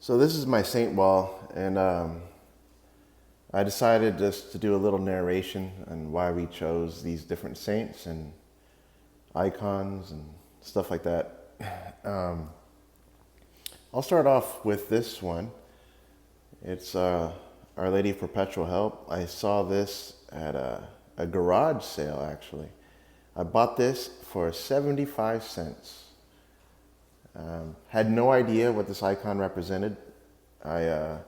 So this is my saint wall, and I decided just to do a little narration on why we chose these different saints and icons and stuff like that. Um, I'll start off with this one. It's Our Lady of Perpetual Help. I saw this at a garage sale, actually. I bought this for 75 cents. Had no idea what this icon represented. I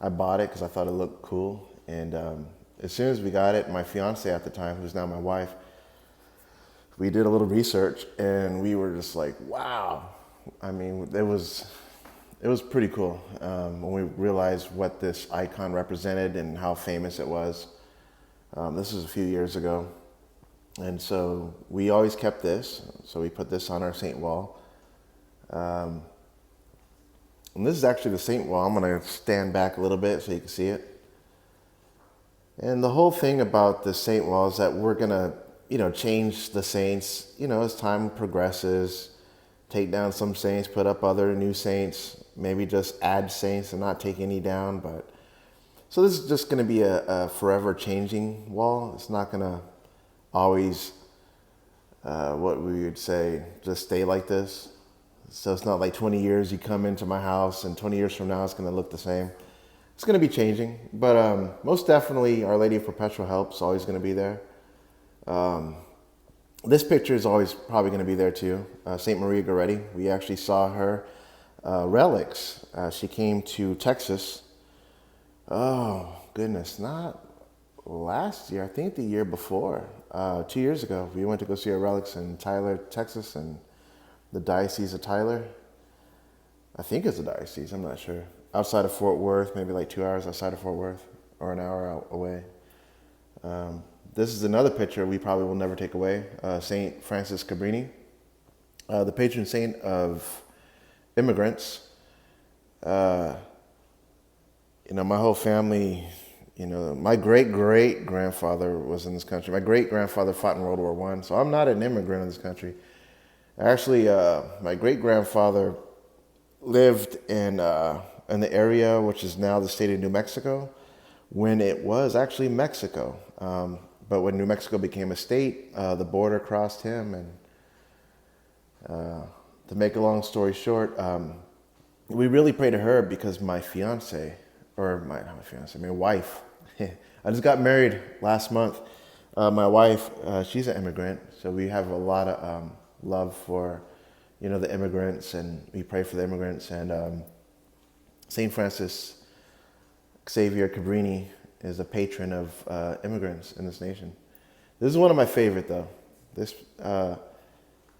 bought it because I thought it looked cool. And as soon as we got it, my fiance at the time, who's now my wife, we did a little research and we were just like, wow. I mean, it was pretty cool when we realized what this icon represented and how famous it was. This was a few years ago. And so we always kept this. So we put this on our saint wall. And this is actually the saint wall. I'm going to stand back a little bit so you can see it. And the whole thing about the saint wall is that we're going to, change the saints, as time progresses, take down some saints, put up other new saints, maybe just add saints and not take any down. But so this is just going to be a forever changing wall. It's not going to always, what we would say, just stay like this. So it's not like 20 years you come into my house and 20 years from now it's going to look the same. It's going to be changing, but most definitely Our Lady of Perpetual Help is always going to be there. This picture is always probably going to be there too. St. Maria Goretti, we actually saw her relics. She came to Texas. Oh, goodness, not last year. I think the year before. 2 years ago, we went to go see her relics in Tyler, Texas, and the Diocese of Tyler. I think it's a diocese, I'm not sure. Outside of Fort Worth, maybe like 2 hours outside of Fort Worth, or an hour out away. This is another picture we probably will never take away. St. Francis Cabrini, the patron saint of immigrants. My whole family, my great-great-grandfather was in this country. My great-grandfather fought in World War I, so I'm not an immigrant in this country. Actually, my great-grandfather lived in the area which is now the state of New Mexico when it was actually Mexico. But when New Mexico became a state, the border crossed him. And to make a long story short, we really pray to her because my wife, I just got married last month. My wife, she's an immigrant, so we have a lot of love for, the immigrants, and we pray for the immigrants. And St. Francis Xavier Cabrini is a patron of immigrants in this nation. This is one of my favorite, though. This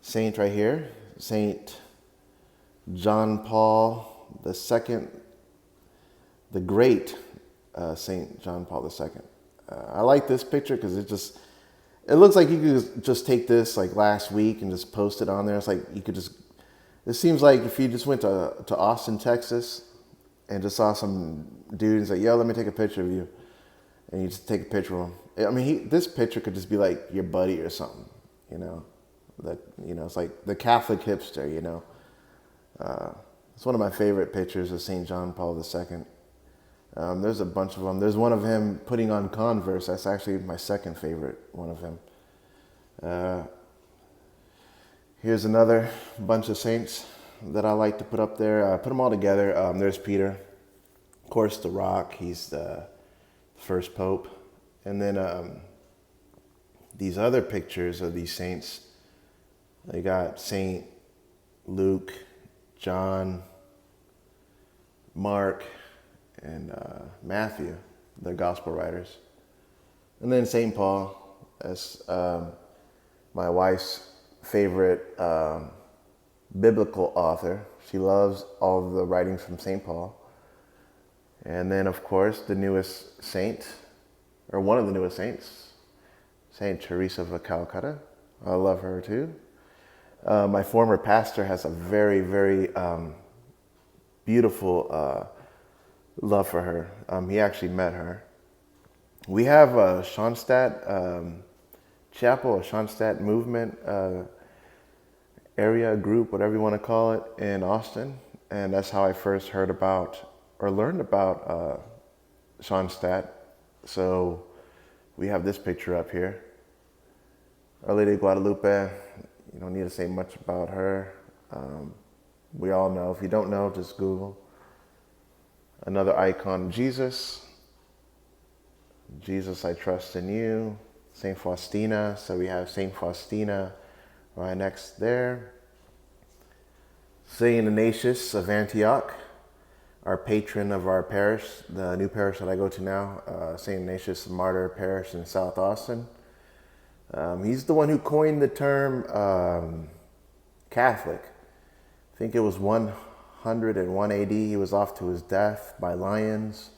saint right here, Saint John Paul II, the great Saint John Paul II. I like this picture because it looks like you could just take this like last week and just post it on there. It's like you could just, it seems like if you just went to Austin, Texas and just saw some dude and say, yo, let me take a picture of you. And you just take a picture of him. I mean, this picture could just be like your buddy or something, it's like the Catholic hipster, It's one of my favorite pictures of St. John Paul II. There's a bunch of them. There's one of him putting on Converse. That's actually my second favorite one of him. Here's another bunch of saints that I like to put up there. Put them all together. There's Peter. Of course, the Rock. He's the first pope. And then these other pictures of these saints. They got Saint Luke, John, Mark, and Matthew, the gospel writers. And then St. Paul, that's my wife's favorite biblical author. She loves all of the writings from St. Paul. And then, of course, the newest saint, or one of the newest saints, Saint Teresa of Calcutta. I love her too. My former pastor has a very, very beautiful love for her. He actually met her. We have a Schoenstatt chapel, a Schoenstatt movement area, group, whatever you want to call it, in Austin. and that's how I first heard about or learned about Schoenstatt. So we have this picture up here. Our Lady of Guadalupe, you don't need to say much about her. We all know. If you don't know, just Google. Another icon, Jesus. Jesus, I trust in you. Saint Faustina. So we have Saint Faustina right next there. Saint Ignatius of Antioch, our patron of our parish, the new parish that I go to now, Saint Ignatius Martyr Parish in South Austin. He's the one who coined the term Catholic. I think it was 101 AD. He was off to his death by lions.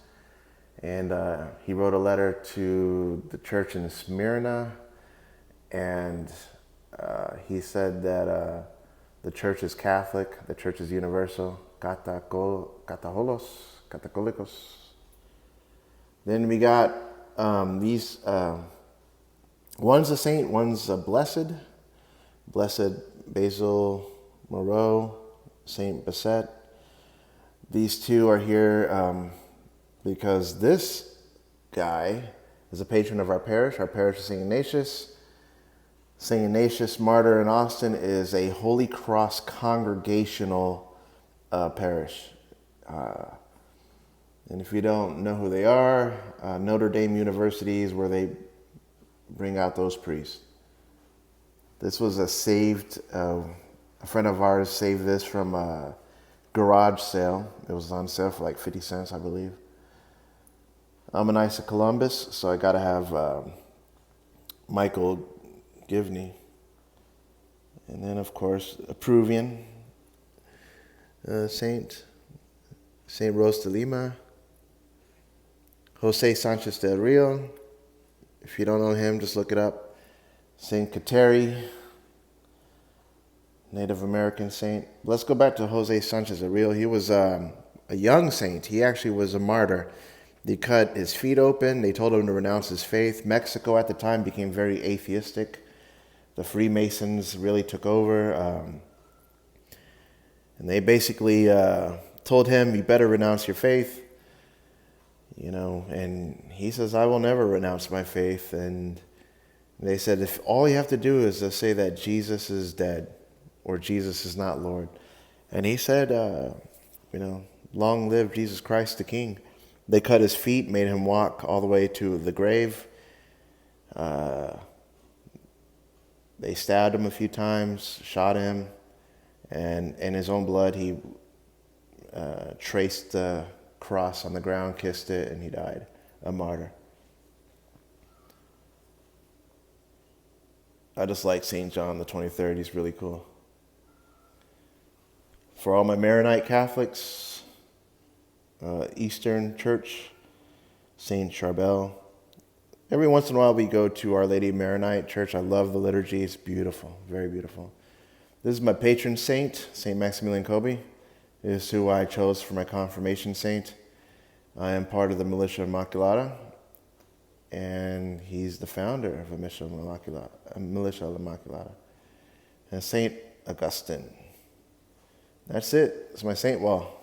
And he wrote a letter to the church in Smyrna. And he said that the church is Catholic, the church is universal, Catholicos. Then we got these, one's a saint, one's a blessed. Blessed Basil Moreau, Saint Basset. These two are here because this guy is a patron of our parish. Our parish is St. Ignatius. St. Ignatius Martyr in Austin is a Holy Cross congregational parish. And if you don't know who they are, Notre Dame University is where they bring out those priests. This was a saved, a friend of ours saved this from a garage sale. It was on sale for like 50 cents, I believe. I'm an Knights of Columbus, so I got to have Michael Givney. And then, of course, a Peruvian saint, Saint Rose de Lima. Jose Sanchez del Rio. If you don't know him, just look it up. Saint Kateri, Native American saint. Let's go back to Jose Sanchez del Rio. He was a young saint. He actually was a martyr. They cut his feet open. They told him to renounce his faith. Mexico at the time became very atheistic. The Freemasons really took over. And they basically told him, you better renounce your faith. You know, and he says, I will never renounce my faith. And they said, if all you have to do is to say that Jesus is dead or Jesus is not Lord. And he said, long live Jesus Christ the King. They cut his feet, made him walk all the way to the grave. They stabbed him a few times, shot him, and in his own blood, he traced the cross on the ground, kissed it, and he died, a martyr. I just like St. John the 23rd. He's really cool. For all my Maronite Catholics, Eastern Church, St. Charbel. Every once in a while we go to Our Lady Maronite Church. I love the liturgy. It's beautiful, very beautiful. This is my patron saint, St. Maximilian Kolbe. This is who I chose for my confirmation saint. I am part of the Militia Immaculata, and he's the founder of the Militia Immaculata. And St. Augustine. That's it. It's my saint wall.